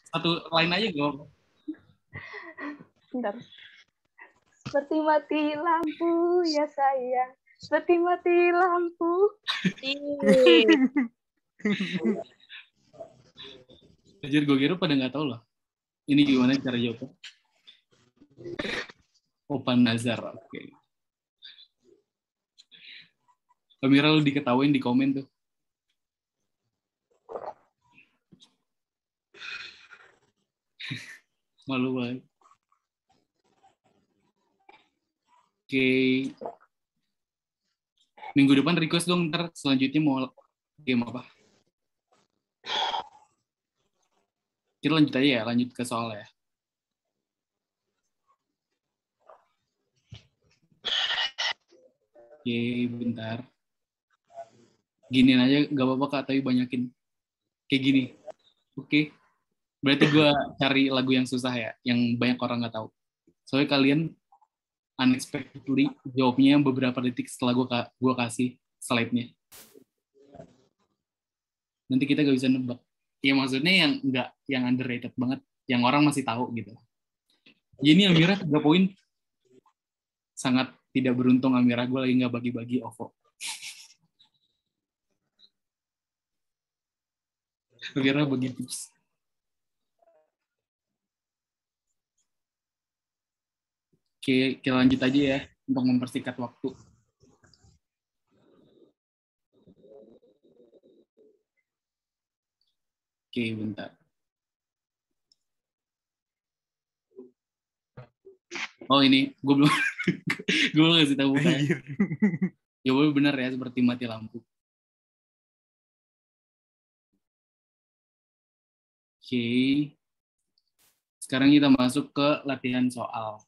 Satu lain aja gue. Bentar. Seperti mati lampu ya sayang. Seperti mati lampu. Anjir, gue kira pada nggak tahu loh. Ini gimana cara jawabnya? Opan Nazar, oke. Kamera lu diketawain di komen tuh. Malu banget. Oke. Minggu depan request dong, ntar selanjutnya mau game apa? Kita lanjut aja ya, lanjut ke soal ya. Oke, bentar. Giniin aja, gak apa-apa Kak, tapi banyakin. Kayak gini. Oke. Berarti gue cari lagu yang susah ya, yang banyak orang gak tahu. Soalnya kalian unexpectedly jawabnya beberapa detik setelah gue kasih slide-nya. Nanti kita gak bisa nebak. Ya maksudnya yang enggak, yang underrated banget, yang orang masih tahu gitu. Ini Amira 3 poin. Sangat tidak beruntung Amira, gue lagi nggak bagi-bagi OVO. Amira bagi tips. Oke, kita lanjut aja ya untuk mempersingkat waktu. Oke, bentar. Oh ini, gue belum gue belum ngasih tahu kayak. Jawabannya benar ya, seperti mati lampu. Oke. Sekarang kita masuk ke latihan soal.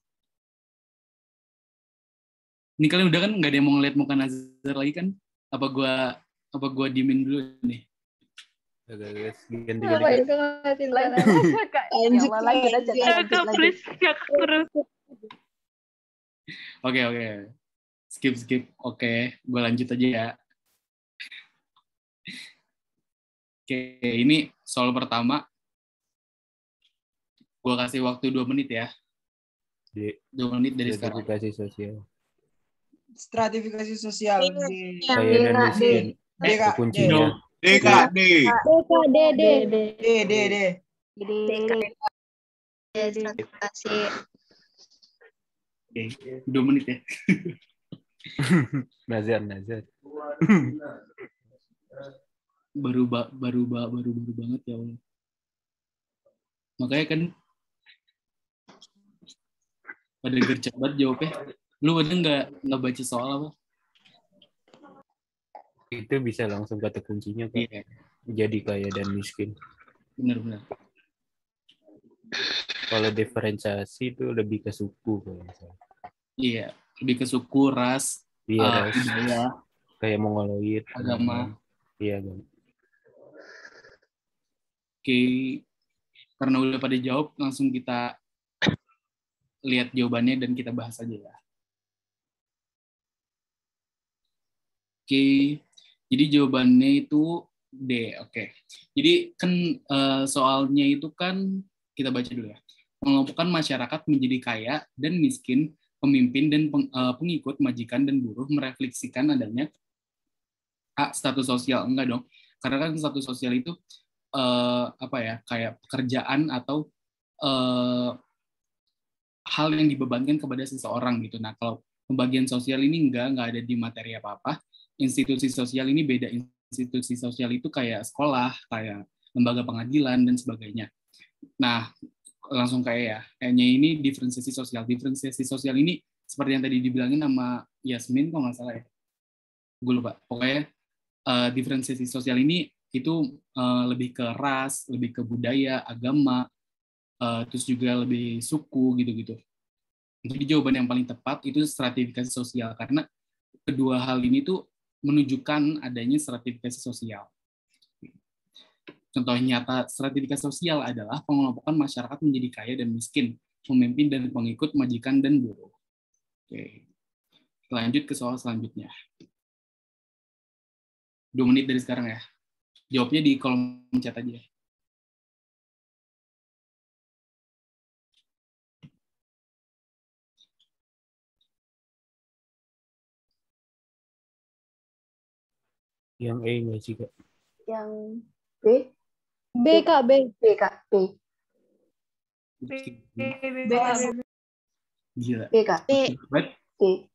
Ini kalian udah kan nggak ada yang mau ngeliat muka Nazar lagi kan? Apa gua diemin dulu nih? Ganti. Ngapain kau ngeliatin sana? Ya Allah, lanjut aja. Oke. Skip. Oke, gue lanjut aja ya. Oke, ini soal pertama. Gue kasih waktu 2 menit ya. 2 menit dari sekarang. Stratifikasi sosial. Stratifikasi sosial. Kaya dan miskin. Kuncinya. DKD. Stratifikasi. Oke, 2 menit ya. Nazar. Baru banget ya Allah. Makanya kan pada gercep banget jawabnya. Lu pada nggak baca soal apa? Itu bisa langsung kata kuncinya kan. Iya. Jadi kaya dan miskin. Benar. Kalau diferensiasi itu lebih ke suku kalau misalnya. Iya, lebih ke suku, ras, ras. budaya, kayak mongoloid, agama. Iya, Bang. Oke, karena udah pada jawab, langsung kita lihat jawabannya dan kita bahas aja ya. Oke, jadi jawabannya itu D. Oke, jadi kan soalnya itu kan kita baca dulu ya. Mengelompokkan masyarakat menjadi kaya dan miskin, pemimpin dan pengikut, majikan dan buruh, merefleksikan adanya status sosial. Enggak dong, karena kan status sosial itu kayak pekerjaan atau hal yang dibebankan kepada seseorang gitu. Nah, kalau pembagian sosial ini enggak ada di materi apa-apa. Institusi sosial ini beda. Institusi sosial itu kayak sekolah, kayak lembaga pengadilan dan sebagainya. Nah, langsung kayaknya ini diferensiasi sosial. Diferensiasi sosial ini seperti yang tadi dibilangin sama Yasmin, kalau nggak salah ya. Gue lupa. Pokoknya diferensiasi sosial ini itu lebih ke ras, lebih ke budaya, agama, terus juga lebih suku gitu-gitu. Jadi jawaban yang paling tepat itu stratifikasi sosial, karena kedua hal ini tuh menunjukkan adanya stratifikasi sosial. Contoh nyata stratifikasi sosial adalah pengelompokan masyarakat menjadi kaya dan miskin, pemimpin dan pengikut, majikan dan buruh. Oke. Lanjut ke soal selanjutnya. 2 menit dari sekarang ya. Jawabnya di kolom chat aja. Yang E nggak sih Kak? Yang B, B, Kak, B. B Kak, B, Gila. B Kak, B, But, B.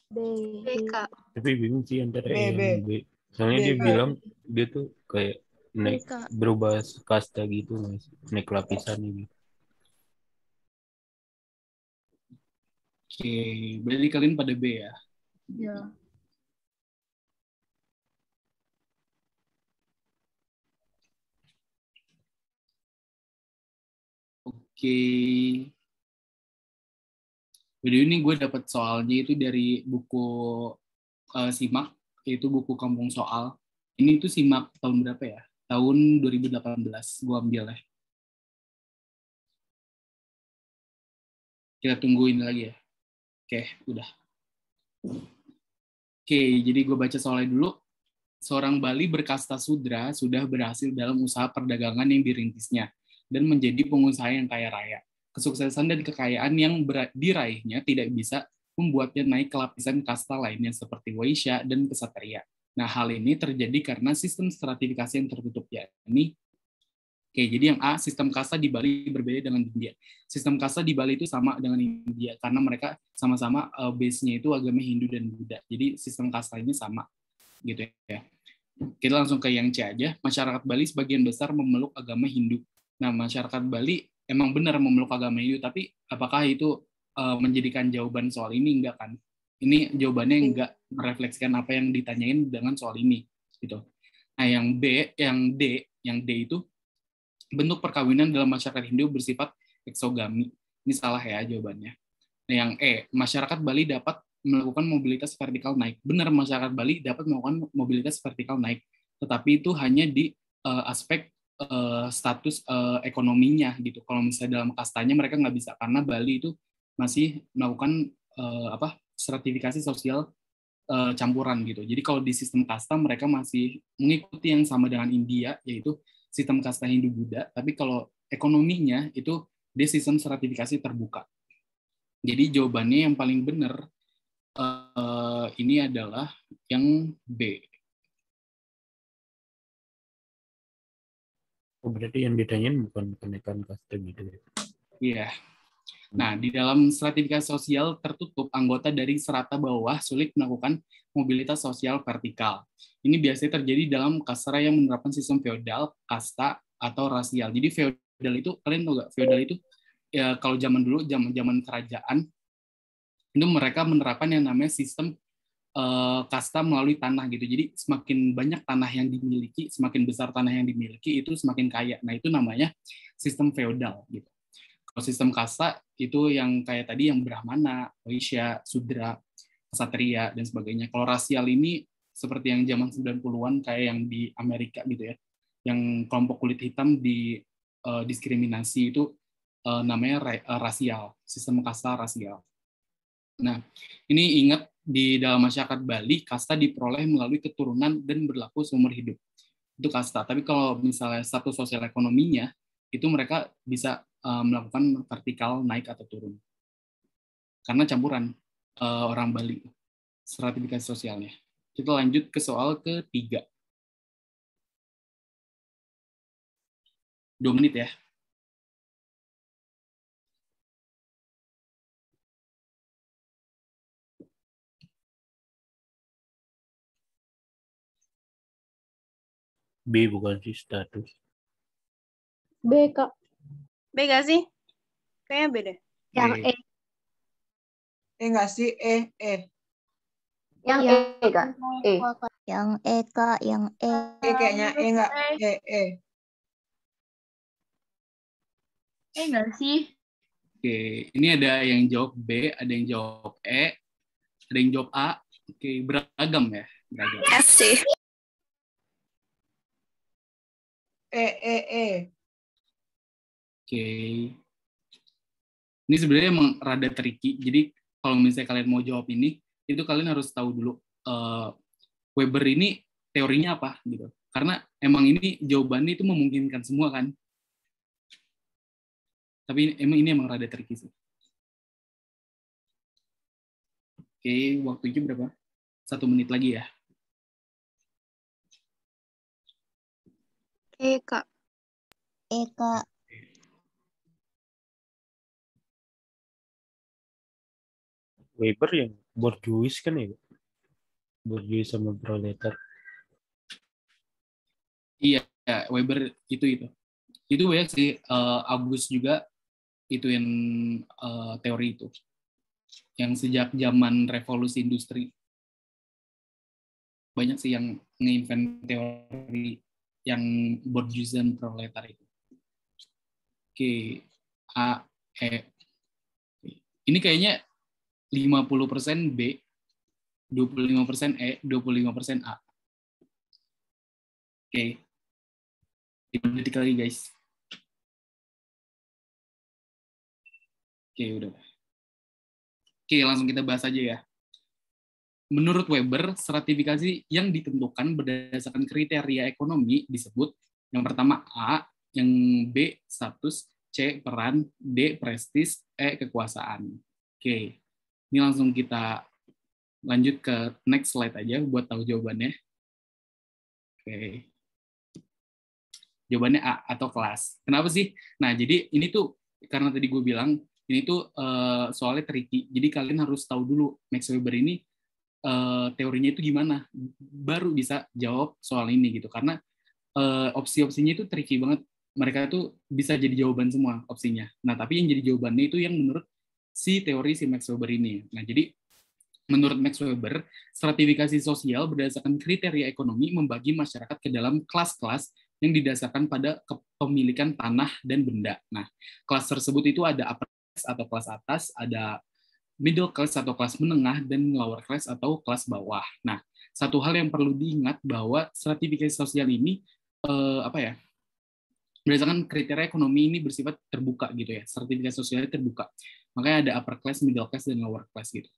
B. B, Kak. Tapi bingung sih antara B, E B. dan B. Soalnya B, dia B. bilang dia tuh kayak naik B, Kak. berubah kasta gitu, Mas. Naik lapisan gitu. oke, berarti kalian pada B ya. Ya. Oke. Video ini gue dapat soalnya itu dari buku SIMAK, yaitu buku Kampung Soal. Ini tuh SIMAK tahun berapa ya? Tahun 2018 gue ambil ya. Kita tungguin lagi ya. Oke, udah. Oke, jadi gue baca soalnya dulu. Seorang Bali berkasta sudra sudah berhasil dalam usaha perdagangan yang dirintisnya dan menjadi pengusaha yang kaya raya. Kesuksesan dan kekayaan yang diraihnya tidak bisa membuatnya naik ke lapisan kasta lainnya seperti Waisya dan Kesatria. Nah, hal ini terjadi karena sistem stratifikasi yang tertutup, yakni oke, jadi yang A, sistem kasta di Bali berbeda dengan India. Sistem kasta di Bali itu sama dengan India karena mereka sama-sama base-nya itu agama Hindu dan Buddha. Jadi sistem kasta ini sama gitu ya. Kita langsung ke yang C aja. Masyarakat Bali sebagian besar memeluk agama Hindu. Nah, masyarakat Bali emang benar memeluk agama Hindu, tapi apakah itu menjadikan jawaban soal ini? Enggak kan? Ini jawabannya enggak merefleksikan apa yang ditanyain dengan soal ini gitu. Nah, yang D itu bentuk perkawinan dalam masyarakat Hindu bersifat eksogami. Ini salah ya jawabannya. Nah, yang E, masyarakat Bali dapat melakukan mobilitas vertikal naik. Benar, masyarakat Bali dapat melakukan mobilitas vertikal naik, tetapi itu hanya di aspek status ekonominya gitu. Kalau misalnya dalam kastanya mereka nggak bisa karena Bali itu masih melakukan stratifikasi sosial campuran gitu. Jadi kalau di sistem kasta mereka masih mengikuti yang sama dengan India, yaitu sistem kasta Hindu Buddha, tapi kalau ekonominya itu di sistem stratifikasi terbuka. Jadi jawabannya yang paling benar ini adalah yang B. Oh, berarti yang ditanyain bukan kenaikan kasta gitu ya? Iya. Nah, di dalam stratifikasi sosial tertutup, anggota dari strata bawah sulit melakukan mobilitas sosial vertikal. Ini biasanya terjadi dalam kasta yang menerapkan sistem feodal, kasta, atau rasial. Jadi feodal itu, kalian tahu nggak? Feodal itu ya kalau zaman dulu, zaman kerajaan, itu mereka menerapkan yang namanya sistem kasta melalui tanah gitu. Jadi semakin banyak tanah yang dimiliki, semakin besar tanah yang dimiliki, itu semakin kaya. Nah, itu namanya sistem feodal gitu. Kalau sistem kasta itu yang kayak tadi yang Brahmana, Waisya, Sudra, Ksatria, dan sebagainya. Kalau rasial ini seperti yang zaman 90-an kayak yang di Amerika gitu ya. Yang kelompok kulit hitam diskriminasi itu namanya rasial, sistem kasta rasial. Nah, ini ingat di dalam masyarakat Bali, kasta diperoleh melalui keturunan dan berlaku seumur hidup. Itu kasta. Tapi kalau misalnya status sosial ekonominya, itu mereka bisa melakukan vertikal naik atau turun. Karena campuran orang Bali, stratifikasi sosialnya. Kita lanjut ke soal ketiga. 2 menit ya. B bukan sih status. B, Kak. B gak sih? Kayaknya B deh. Yang E. Enggak sih, Yang E Kak, E. Yang E, Kak. Yang E. Kayaknya enggak, Enggak sih? Oke, ini ada yang jawab B, ada yang jawab E, ada yang jawab A. Oke, beragam ya, beragam. F sih. Oke. Ini sebenarnya emang rada tricky. Jadi kalau misalnya kalian mau jawab ini, itu kalian harus tahu dulu Weber ini teorinya apa gitu. Karena emang ini jawabannya itu memungkinkan semua kan. Tapi ini emang rada tricky sih. Oke, waktunya berapa? 1 menit lagi ya. E, Kak. E, Kak. Weber yang Bourdieu kan ya? Bourdieu sama proletar. Iya, Weber itu. Itu banyak sih, Agus juga ituin teori itu. Yang sejak zaman revolusi industri. Banyak sih yang nge-invent teori yang Bourdieuian proletar itu. Oke, A, E. Ini kayaknya 50% B, 25% E, 25% A. Oke. 5 detik lagi, guys. Oke, udah. Oke, langsung kita bahas aja ya. Menurut Weber, stratifikasi yang ditentukan berdasarkan kriteria ekonomi disebut yang pertama A, yang B status, C peran, D prestis, E kekuasaan. Oke, ini langsung kita lanjut ke next slide aja buat tahu jawabannya. Oke. Jawabannya A atau kelas. Kenapa sih? Nah, jadi ini tuh karena tadi gue bilang ini tuh soalnya tricky. Jadi kalian harus tahu dulu Max Weber ini teorinya itu gimana, baru bisa jawab soal ini gitu. Karena opsi-opsinya itu tricky banget. Mereka tuh bisa jadi jawaban semua opsinya. Nah, tapi yang jadi jawabannya itu yang menurut si teori si Max Weber ini. Nah, jadi menurut Max Weber, stratifikasi sosial berdasarkan kriteria ekonomi membagi masyarakat ke dalam kelas-kelas yang didasarkan pada kepemilikan tanah dan benda. Nah, kelas tersebut itu ada upper class atau kelas atas, ada middle class atau kelas menengah, dan lower class atau kelas bawah. Nah, satu hal yang perlu diingat bahwa stratifikasi sosial ini berdasarkan kriteria ekonomi ini bersifat terbuka gitu ya. Stratifikasi sosialnya terbuka. Makanya ada upper class, middle class, dan lower class gitu.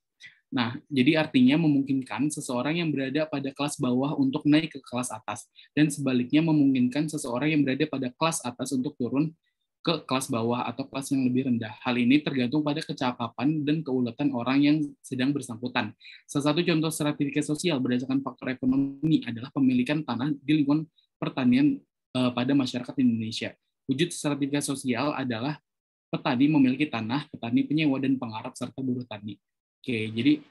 Nah, jadi artinya memungkinkan seseorang yang berada pada kelas bawah untuk naik ke kelas atas, dan sebaliknya memungkinkan seseorang yang berada pada kelas atas untuk turun ke kelas bawah atau kelas yang lebih rendah. Hal ini tergantung pada kecakapan dan keuletan orang yang sedang bersangkutan. Salah satu contoh stratifikasi sosial berdasarkan faktor ekonomi adalah pemilikan tanah di lingkungan pertanian pada masyarakat Indonesia. Wujud stratifikasi sosial adalah petani memiliki tanah, petani penyewa, dan pengarap, serta buruh tani. Oke, jadi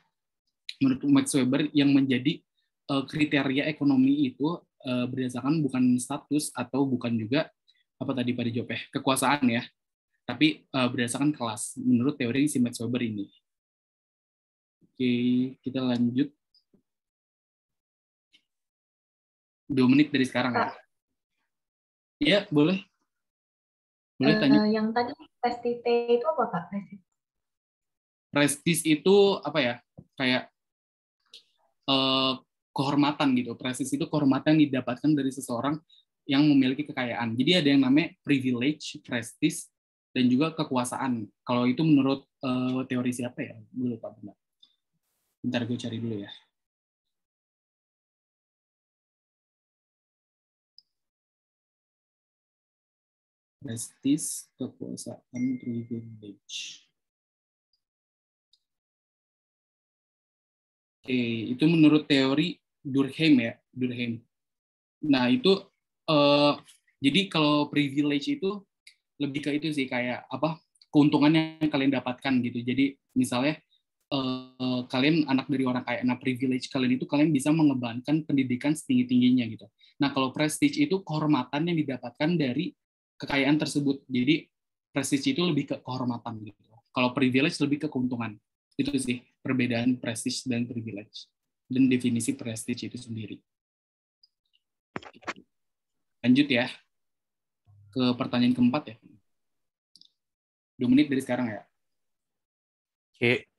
menurut Max Weber yang menjadi kriteria ekonomi itu berdasarkan bukan status atau bukan juga apa tadi pada jawabnya kekuasaan ya, tapi berdasarkan kelas menurut teori si Max Weber ini. Oke, kita lanjut. 2 menit dari sekarang ya. Iya, boleh. Boleh tanya. Yang tadi prestise itu apa, Kak? Prestis itu apa ya? Kayak kehormatan gitu. Prestis itu kehormatan yang didapatkan dari seseorang yang memiliki kekayaan. Jadi ada yang namanya privilege, prestis, dan juga kekuasaan. Kalau itu menurut teori siapa ya? Gue lupa benar. Bentar gue cari dulu ya. Prestis, kekuasaan, privilege. Oke, itu menurut teori Durkheim ya, Durkheim. Nah itu jadi kalau privilege itu lebih ke itu sih, kayak apa keuntungan yang kalian dapatkan gitu. Jadi misalnya kalian anak dari orang kaya, nah privilege kalian itu kalian bisa mengembangkan pendidikan setinggi-tingginya gitu. Nah kalau prestige itu kehormatan yang didapatkan dari kekayaan tersebut. Jadi prestige itu lebih ke kehormatan gitu. Kalau privilege lebih ke keuntungan. Itu sih perbedaan prestige dan privilege dan definisi prestige itu sendiri. Lanjut ya ke pertanyaan keempat ya. 2 menit dari sekarang ya. C.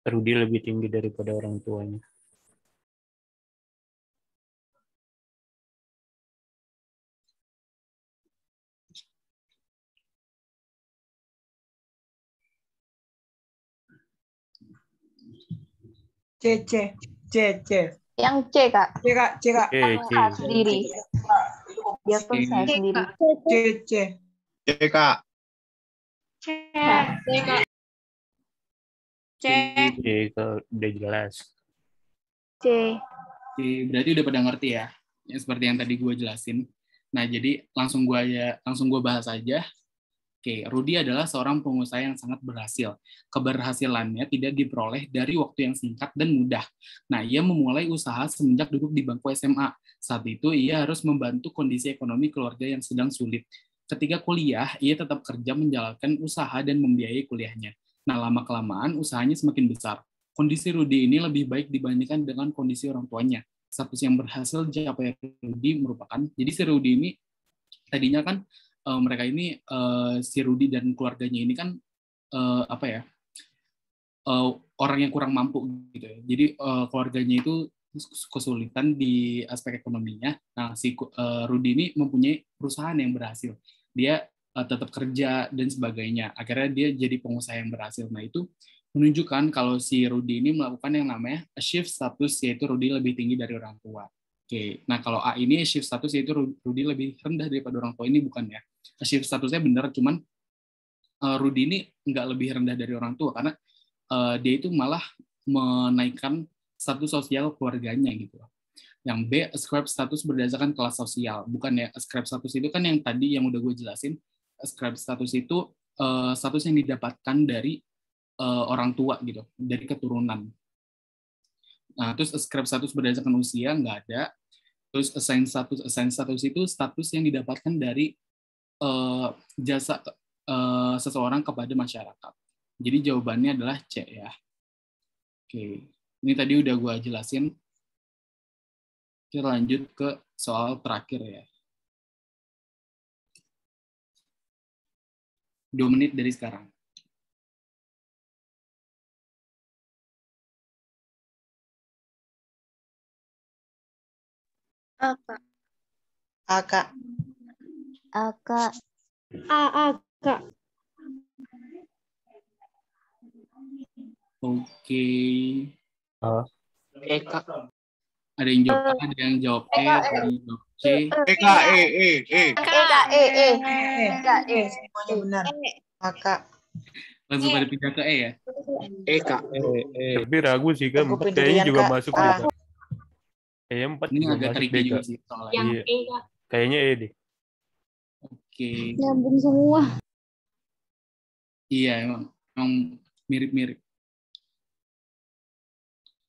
Rudi lebih tinggi daripada orang tuanya. C. Yang C, Kak. C, Kak. Usaha sendiri. Dia usaha sendiri. C. Kak. C, Kak. C. C udah jelas. C. Oke, berarti udah pada ngerti ya. Ya seperti yang tadi gue jelasin. Nah, jadi langsung gue bahas aja. Oke, Rudy adalah seorang pengusaha yang sangat berhasil. Keberhasilannya tidak diperoleh dari waktu yang singkat dan mudah. Nah, ia memulai usaha semenjak duduk di bangku SMA. Saat itu, ia harus membantu kondisi ekonomi keluarga yang sedang sulit. Ketika kuliah, ia tetap kerja menjalankan usaha dan membiayai kuliahnya. Nah, lama-kelamaan usahanya semakin besar. Kondisi Rudy ini lebih baik dibandingkan dengan kondisi orang tuanya. Status yang berhasil dicapai Rudy merupakan, jadi si Rudy ini tadinya kan mereka ini si Rudy dan keluarganya ini kan orang yang kurang mampu gitu ya. Jadi keluarganya itu kesulitan di aspek ekonominya. Nah, si Rudy ini mempunyai perusahaan yang berhasil. Dia tetap kerja dan sebagainya. Akhirnya dia jadi pengusaha yang berhasil. Nah, itu menunjukkan kalau si Rudy ini melakukan yang namanya achieve status, yaitu Rudy lebih tinggi dari orang tua. Oke, nah kalau A ini achieve status yaitu Rudy lebih rendah daripada orang tua, ini bukan ya. Achieve statusnya benar, cuman Rudy ini nggak lebih rendah dari orang tua karena dia itu malah menaikkan status sosial keluarganya gitu. Yang B, ascribe status berdasarkan kelas sosial. Bukan ya, ascribe status itu kan yang tadi yang udah gue jelasin. Ascribe status itu status yang didapatkan dari orang tua gitu, dari keturunan. Nah, terus ascribe status berdasarkan usia nggak ada. Terus assign status itu status yang didapatkan dari jasa seseorang kepada masyarakat. Jadi jawabannya adalah C ya. Oke, ini tadi udah gue jelasin. Kita lanjut ke soal terakhir ya. 2 menit dari sekarang. Kak. Kak. Kak. Kak. Oke. Kak. Ada yang jawab A, ada yang jawab E, ada yang jawab C. Semuanya benar. Kak. Langsung pada pindah ke E ya. Kak. Tapi ragu sih kan, Aku 4 kayaknya pendirian, juga Kak. masuk deh, Kak. Kayaknya 4 Ini juga agak masuk tricky deh, juga Kak. sih soalnya. Yang Iya. E, Kak. Kayaknya deh. Oke. Nyambung semua. Iya, emang mirip-mirip.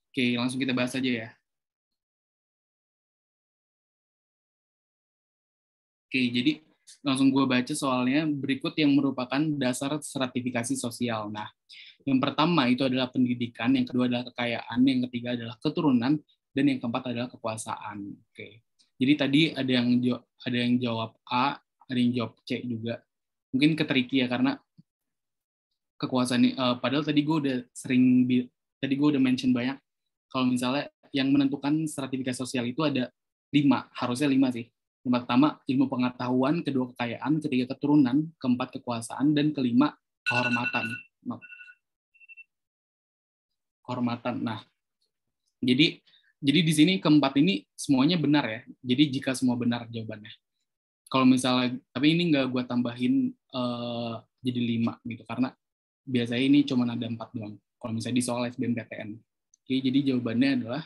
Oke, langsung kita bahas aja ya. Oke, jadi langsung gue baca soalnya berikut yang merupakan dasar stratifikasi sosial. Nah, yang pertama itu adalah pendidikan, yang kedua adalah kekayaan, yang ketiga adalah keturunan, dan yang keempat adalah kekuasaan. Oke, jadi tadi ada yang jawab A, ada yang jawab C juga. Mungkin ketriki ya karena kekuasaan ini. Padahal tadi gue udah mention banyak. Kalau misalnya yang menentukan stratifikasi sosial itu ada 5, harusnya 5 sih. Yang pertama, ilmu pengetahuan, kedua kekayaan, ketiga keturunan, keempat kekuasaan, dan kelima kehormatan. Kehormatan. Nah, jadi di sini keempat ini semuanya benar ya. Jadi jika semua benar jawabannya. Kalau misalnya, tapi ini nggak gue tambahin jadi 5 gitu, karena biasanya ini cuma ada 4 doang. Kalau misalnya di soal SBMPTN. Oke, jadi jawabannya adalah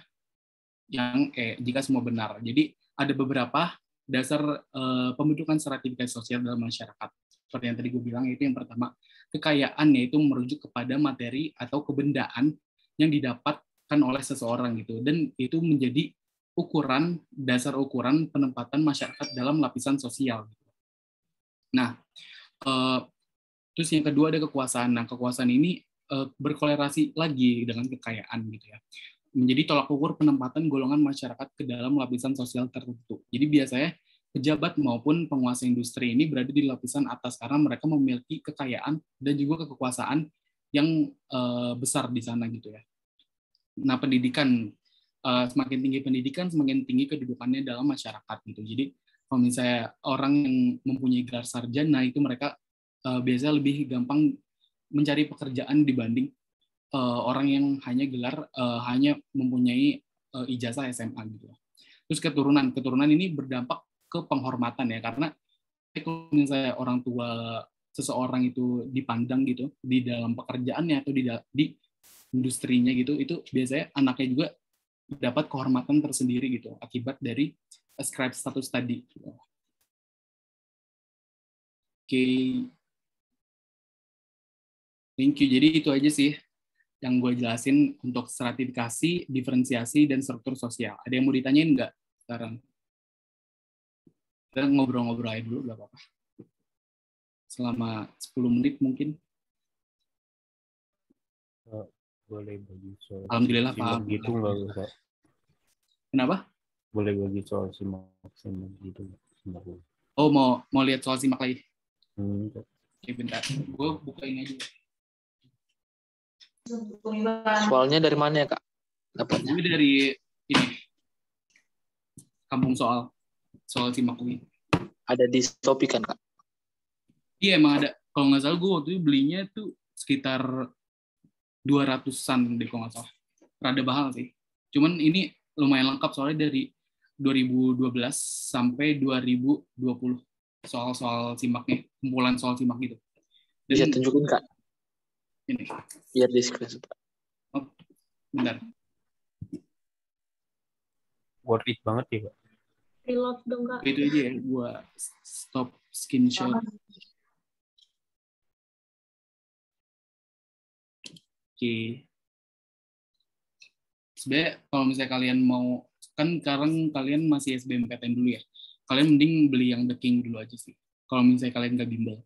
yang jika semua benar. Jadi ada beberapa dasar pembentukan stratifikasi sosial dalam masyarakat. Seperti yang tadi gue bilang, itu yang pertama, kekayaan, yaitu merujuk kepada materi atau kebendaan yang didapatkan oleh seseorang gitu, dan itu menjadi dasar ukuran penempatan masyarakat dalam lapisan sosial. Nah, terus yang kedua ada kekuasaan. Nah, kekuasaan ini berkolerasi lagi dengan kekayaan gitu ya. Menjadi tolak ukur penempatan golongan masyarakat ke dalam lapisan sosial tertentu. Jadi biasanya pejabat maupun penguasa industri ini berada di lapisan atas karena mereka memiliki kekayaan dan juga kekuasaan yang besar di sana gitu ya. Nah, pendidikan, semakin tinggi pendidikan, semakin tinggi kedudukannya dalam masyarakat gitu. Jadi kalau misalnya orang yang mempunyai gelar sarjana itu mereka biasanya lebih gampang mencari pekerjaan dibanding orang yang hanya mempunyai ijazah SMA gitu. Terus keturunan ini berdampak ke penghormatan ya, karena kalau misalnya orang tua seseorang itu dipandang gitu di dalam pekerjaannya atau di industrinya gitu, itu biasanya anaknya juga dapat kehormatan tersendiri gitu akibat dari ascribe status tadi. Oke. Thank you. Jadi itu aja sih yang gue jelasin untuk stratifikasi, diferensiasi, dan struktur sosial. Ada yang mau ditanyain nggak sekarang? Kita ngobrol-ngobrol aja dulu, nggak apa-apa. Selama 10 menit mungkin. Boleh bagi soal Alhamdulillah simak paham. gitu nggak Kak? Kenapa? Boleh bagi soal simak gitu. Simak. Oh, mau lihat soal simak lagi? Kak. Oke, bentar. Gue bukain aja. Soalnya dari mana ya, Kak? Dapatnya? Gue dari ini. Kampung soal simak UI. Ada di Shopee kan, Kak? Iya, emang ada. Kalau nggak salah gue waktu itu belinya tuh sekitar 200-an deh kalau nggak salah. Rada mahal sih. Cuman ini lumayan lengkap soalnya dari 2012 sampai 2020 soal-soal simaknya, kumpulan soal simak gitu. Bisa tunjukin, Kak? Ini. Biar di screenshot. Oh, bentar. Worth it banget ya Kak. Reload dong, Kak. Itu aja ya, gue stop screenshot. Oke. Sebenarnya kalau misalnya kalian mau, kan sekarang kalian masih SBMPTN dulu ya, kalian mending beli yang The King dulu aja sih. Kalau misalnya kalian nggak bimbel.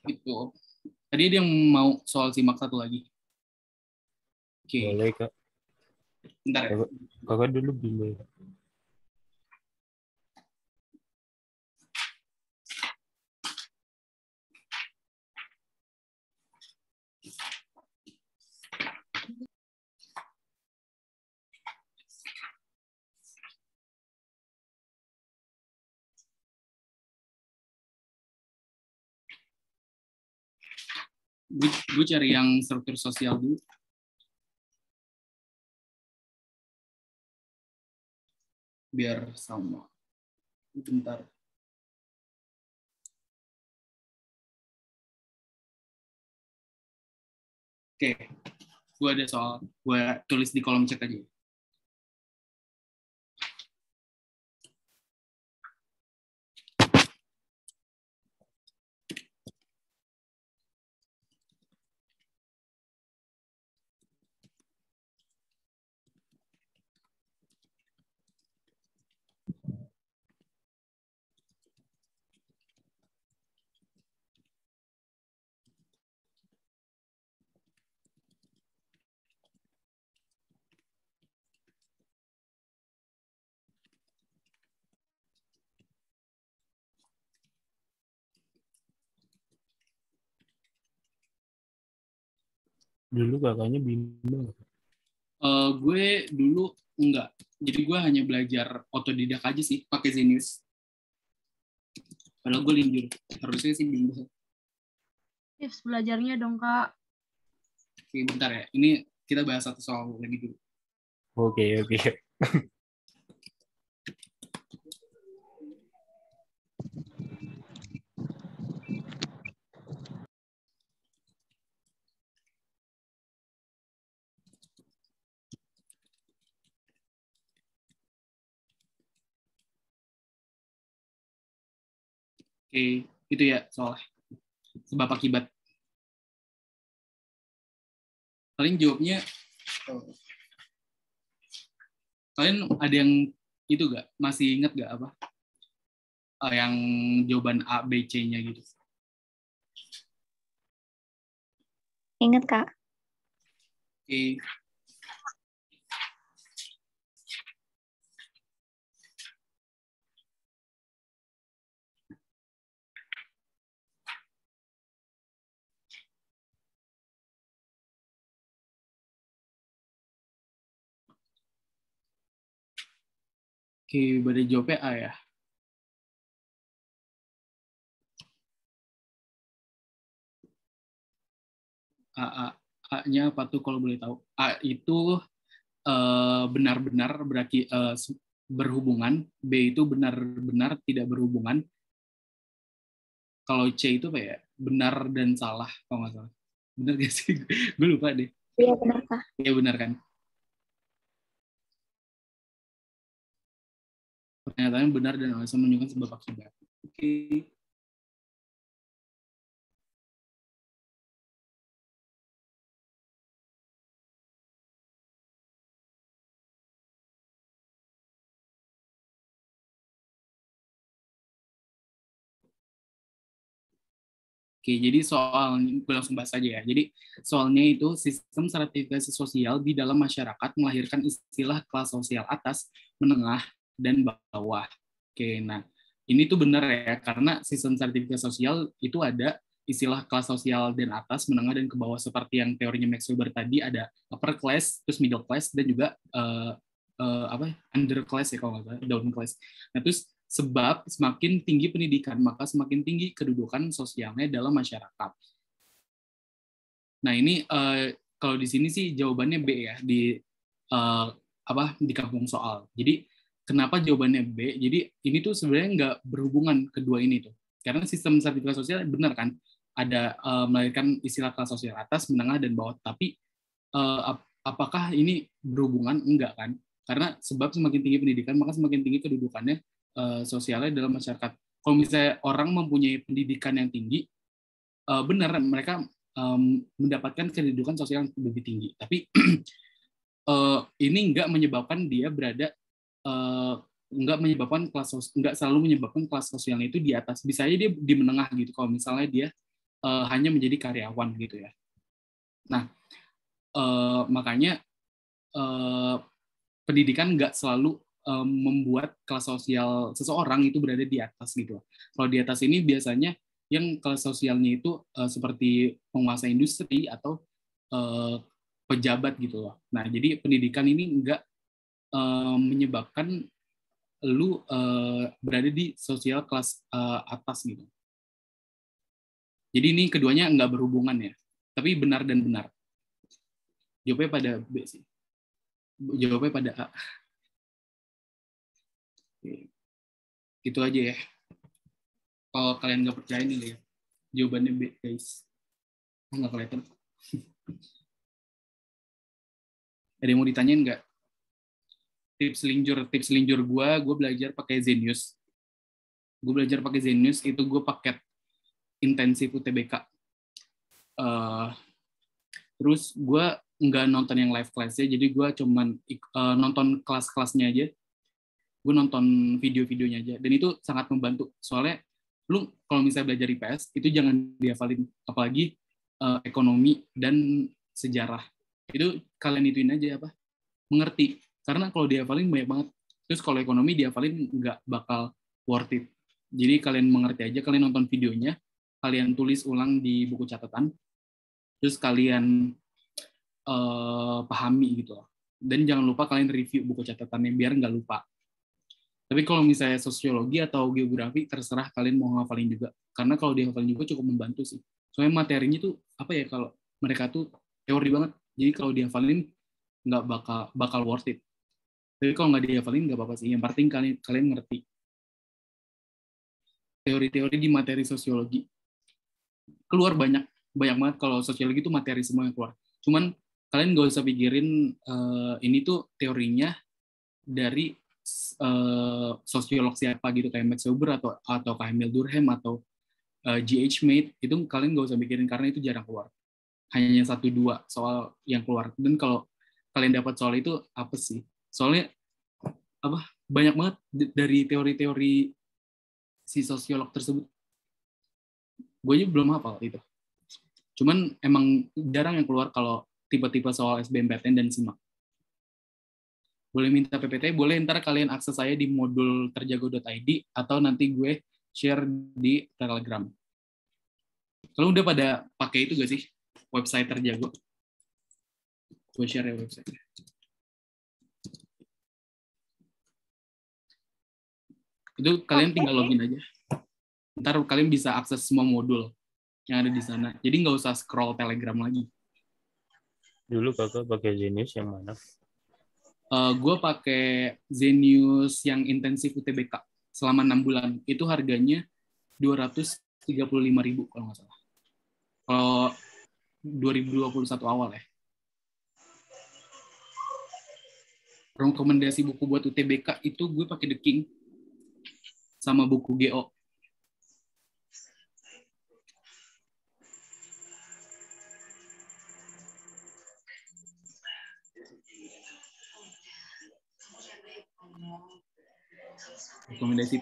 Itu. Tadi dia yang mau soal simak satu lagi. Oke. Boleh Kak. Bentar ya. Kakak dulu bimbel. Gue cari yang struktur sosial dulu. Biar sama. Bentar. Oke. Gue ada soal. Gue tulis di kolom chat aja. Dulu kakaknya bimbel. Gue dulu enggak. Jadi gue hanya belajar otodidak aja sih, pakai Zenius. Padahal gue linjur. Harusnya sih bimbel. Tips belajarnya dong, Kak. Oke, bentar ya. Ini kita bahas satu soal lagi dulu. Oke. Oke, itu ya soalnya. Sebab akibat. Paling jawabnya, kalian ada yang itu gak? Masih inget gak apa? Yang jawaban A, B, C-nya gitu. Ingat, Kak. Oke. Oke, pada jawabnya A ya. A-nya apa tuh kalau boleh tahu? A itu benar-benar berhubungan, B itu benar-benar tidak berhubungan. Kalau C itu apa ya? Benar dan salah, kalau nggak salah. Benar gak sih? Gue lupa deh. Iya, benar, Kak. Iya benar kan? Pernyataannya benar dan alasan menunjukkan sebab akibat. Oke. Oke. Oke, jadi gue langsung bahas aja ya. Jadi soalnya itu sistem stratifikasi sosial di dalam masyarakat melahirkan istilah kelas sosial atas, menengah, dan bawah. Oke, nah ini tuh benar ya, karena sistem stratifikasi sosial itu ada istilah kelas sosial dan atas, menengah, dan ke bawah, seperti yang teorinya Max Weber tadi, ada upper class, terus middle class, dan juga underclass ya kalau nggak salah, down class. Nah terus sebab semakin tinggi pendidikan, maka semakin tinggi kedudukan sosialnya dalam masyarakat. Nah ini kalau di sini sih jawabannya B ya, di kampung soal. Jadi kenapa jawabannya B? Jadi ini tuh sebenarnya nggak berhubungan kedua ini tuh. Karena sistem sertifikasi sosial benar kan, ada melahirkan istilah kelas sosial atas, menengah, dan bawah. Tapi apakah ini berhubungan? Enggak kan? Karena sebab semakin tinggi pendidikan, maka semakin tinggi kedudukannya sosialnya dalam masyarakat. Kalau misalnya orang mempunyai pendidikan yang tinggi, benar mereka mendapatkan kedudukan sosial yang lebih tinggi. Tapi ini nggak menyebabkan dia berada, nggak selalu menyebabkan kelas sosialnya itu di atas. Bisa aja dia di menengah gitu. Kalau misalnya dia hanya menjadi karyawan gitu ya. Nah, makanya pendidikan nggak selalu membuat kelas sosial seseorang itu berada di atas gitu. Kalau di atas ini biasanya yang kelas sosialnya itu seperti penguasa industri atau pejabat gitu loh. Nah, jadi pendidikan ini enggak menyebabkan lu berada di sosial kelas atas gitu. Jadi ini keduanya enggak berhubungan ya, tapi benar dan benar. Jawabnya pada B sih. Jawabnya pada A. Oke. Itu aja ya. Kalau kalian nggak percaya nih lihat jawabannya B guys. Nggak kelihatan. Ada yang mau ditanyain nggak? Tips selinjur gue belajar pakai Zenius. Gue belajar pakai Zenius itu gue paket intensif UTBK. Terus gue nggak nonton yang live class-nya, jadi gue cuman nonton kelas-kelasnya aja. Gue nonton video-videonya aja, dan itu sangat membantu. Soalnya lu kalau misalnya belajar IPS itu jangan dihafalin, apalagi ekonomi dan sejarah. Itu kalian ituin aja mengerti. Karena kalau dihafalin banyak banget. Terus kalau ekonomi dihafalin nggak bakal worth it. Jadi kalian mengerti aja, kalian nonton videonya, kalian tulis ulang di buku catatan, terus kalian pahami gitu loh. Dan jangan lupa kalian review buku catatannya biar nggak lupa. Tapi kalau misalnya sosiologi atau geografi, terserah kalian mau ngafalin juga. Karena kalau dihafalin juga cukup membantu sih. Soalnya materinya tuh, kalau mereka tuh teori banget. Jadi kalau dihafalin, nggak bakal worth it. Tapi kalau nggak dihafalin, nggak apa-apa sih. Yang penting kalian ngerti. Teori-teori di materi sosiologi. Keluar banyak banget. Kalau sosiologi itu materi semua yang keluar. Cuman, kalian nggak usah pikirin ini tuh teorinya dari sosiolog siapa gitu, kayak Max Weber atau Emil Durkheim atau G.H. Mead. Itu kalian nggak usah pikirin karena itu jarang keluar, hanya 1-2 soal yang keluar. Dan kalau kalian dapat soal itu apa sih, soalnya banyak banget dari teori-teori si sosiolog tersebut. Gue aja belum hafal itu, cuman emang jarang yang keluar kalau tipe-tipe soal SBMPTN dan SIMAK. Boleh minta PPT, boleh ntar kalian akses saya di modul terjago.id atau nanti gue share di Telegram. Kalau udah pada pakai itu gak sih website Terjago? Gue share ya website. Itu kalian tinggal login aja. Ntar kalian bisa akses semua modul yang ada di sana. Jadi nggak usah scroll Telegram lagi. Dulu kakak pakai Zenius yang mana? Gue pakai Zenius yang intensif UTBK selama 6 bulan. Itu harganya 235.000 kalau nggak salah. Kalau 2021 awal ya. Rekomendasi buku buat UTBK itu gue pakai The King sama buku GO. Rekomendasi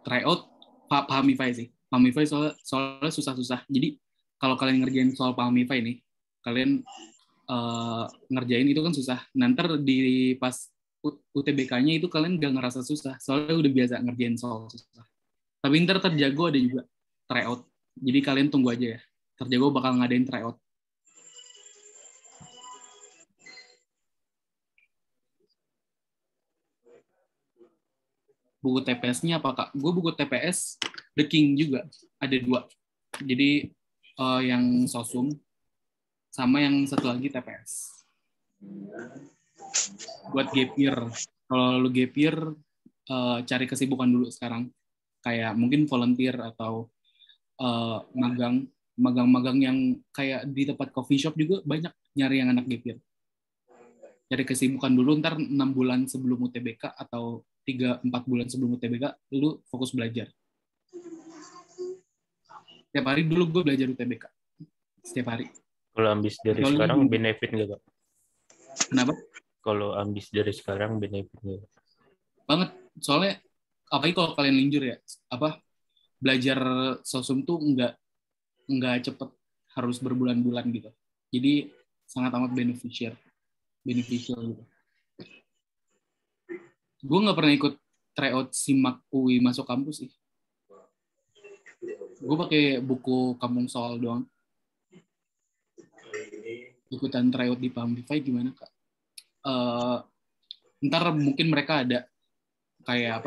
tryout Pahmify sih. Pahmify soalnya susah-susah. Jadi kalau kalian ngerjain soal Pahmify nih, kalian ngerjain itu kan susah. Nanti di pas UTBK-nya itu kalian gak ngerasa susah, soalnya udah biasa ngerjain soal susah. Tapi ntar Terjago ada juga tryout. Jadi kalian tunggu aja ya. Terjago bakal ngadain tryout. Buku TPS-nya apa, Kak? Gue buku TPS The King juga. Ada 2. Jadi yang Sosum sama yang satu lagi TPS. Buat gap year. Kalau lu gap year, cari kesibukan dulu sekarang. Kayak mungkin volunteer atau magang yang kayak di tempat coffee shop juga banyak nyari yang anak gap year. Cari kesibukan dulu, ntar 6 bulan sebelum UTBK atau 3-4 bulan sebelum UTBK, lu fokus belajar. Setiap hari dulu gue belajar UTBK. Setiap hari. Kalau ambis dari sekarang benefit nggak, Kak? Kenapa? Kalau ambis dari sekarang benefit nggak? Banget. Soalnya, apalagi kalau kalian linjur ya, belajar sosum tuh nggak cepet, harus berbulan-bulan gitu. Jadi sangat amat beneficial gitu. Gue nggak pernah ikut tryout SIMAK UI masuk kampus sih. Gue pakai buku Kampung Soal doang. Ikutan tryout di Pahmify gimana, Kak? Ntar mungkin mereka ada kayak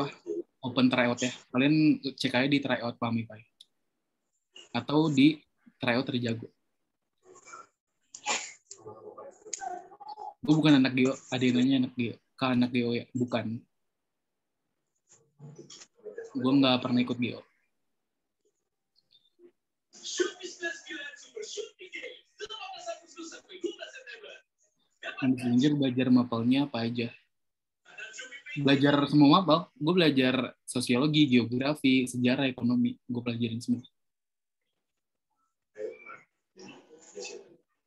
open tryout ya. Kalian cek aja di tryout Pahmify. Atau di tryout Terjago. Gue bukan anak Geo, ada yang nanya anak Geo. Anak Geo ya, bukan. Gue nggak pernah ikut Geo. Anjir, belajar mapelnya apa aja? Belajar semua mapel. Gue belajar sosiologi, geografi, sejarah, ekonomi. Gue pelajarin semua.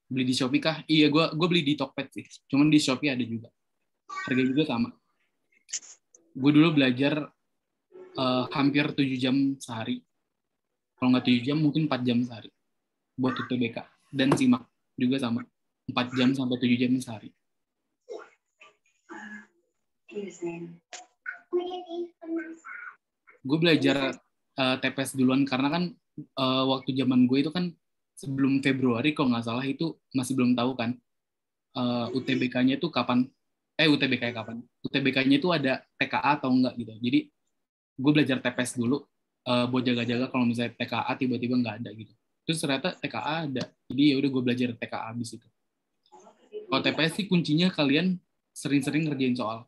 Beli di Shopee kah? Iya, gue beli di Tokped sih. Cuman di Shopee ada juga. Harga juga sama. Gue dulu belajar hampir 7 jam sehari. Kalau nggak 7 jam, mungkin 4 jam sehari. Buat UTBK. Dan SIMAK juga sama. 4 jam sampai 7 jam sehari. Gue belajar TPS duluan karena kan waktu zaman gue itu kan sebelum Februari kalau nggak salah itu masih belum tahu kan UTBK-nya itu kapan. UTBK-nya kapan? UTBK-nya itu ada TKA atau enggak gitu. Jadi gue belajar TPS dulu buat jaga-jaga kalau misalnya TKA tiba-tiba nggak ada gitu. Terus ternyata TKA ada. Jadi ya udah gue belajar TKA habis itu. Kalau TPS sih kuncinya kalian sering-sering ngerjain soal.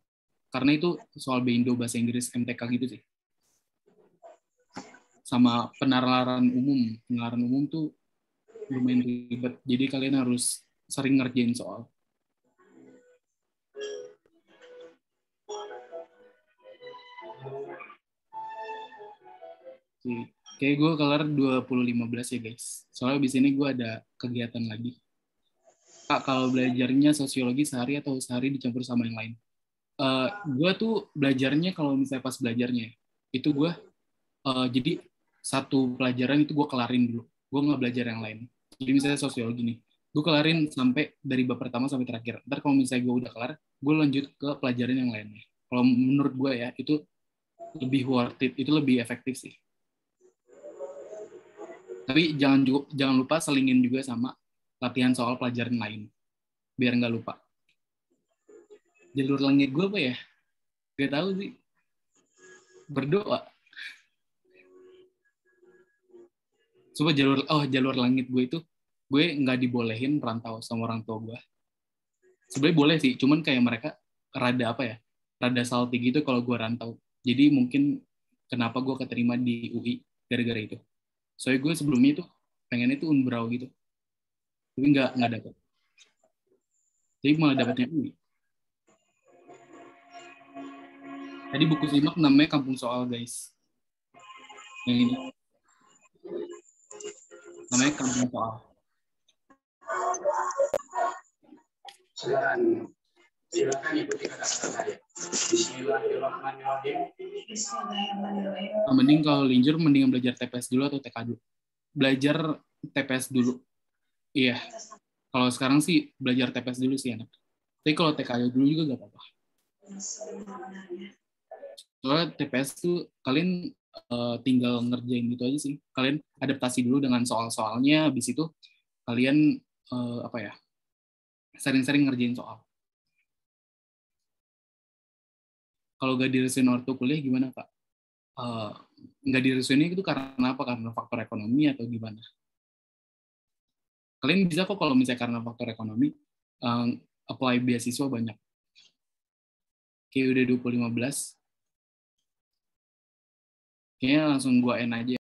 Karena itu soal Beindo bahasa Inggris MTK gitu sih. Sama penalaran umum. Penalaran umum tuh lumayan ribet. Jadi kalian harus sering ngerjain soal. Kayak gue kelar 2015 ya guys. Soalnya abis ini gue ada kegiatan lagi. Kak, kalau belajarnya sosiologi sehari atau sehari dicampur sama yang lain? Gue tuh belajarnya kalau misalnya pas belajarnya, itu gue jadi satu pelajaran itu gue kelarin dulu. Gue nggak belajar yang lain. Jadi misalnya sosiologi nih, gue kelarin sampai dari bab pertama sampai terakhir. Ntar kalau misalnya gue udah kelar, gue lanjut ke pelajaran yang lainnya. Kalau menurut gue ya, itu lebih worth it, itu lebih efektif sih. Tapi jangan lupa selingin juga sama latihan soal pelajaran lain, biar nggak lupa. Jalur langit gue apa ya? Gak tahu sih. Berdoa. Coba jalur langit gue itu, gue nggak dibolehin perantau sama orang tua gue. Sebenarnya boleh sih, cuman kayak mereka rada rada salty gitu kalau gue rantau. Jadi mungkin kenapa gue keterima di UI gara-gara itu. Soalnya gue sebelumnya itu pengennya itu Unbrau gitu, tapi nggak dapet. Jadi malah dapetnya UI. Tadi buku SIMAK namanya Kampung Soal guys. Yang ini namanya Kampung Soal. Silakan ikuti kata-kata saya. Bismillahirrahmanirrahim. Mending kalau linjur mendingan belajar TPS dulu atau TK dulu? Belajar TPS dulu. Iya. Kalau sekarang sih belajar TPS dulu sih enak. Tapi kalau TK dulu juga nggak apa-apa. Soalnya TPS tuh kalian tinggal ngerjain gitu aja sih. Kalian adaptasi dulu dengan soal-soalnya, habis itu kalian sering-sering ngerjain soal. Kalau nggak diresuin waktu kuliah gimana, Kak? Nggak diresuinnya itu karena apa? Karena faktor ekonomi atau gimana? Kalian bisa kok kalau misalnya karena faktor ekonomi, apply beasiswa banyak. Oke, udah 2015. Kayaknya langsung gua end aja.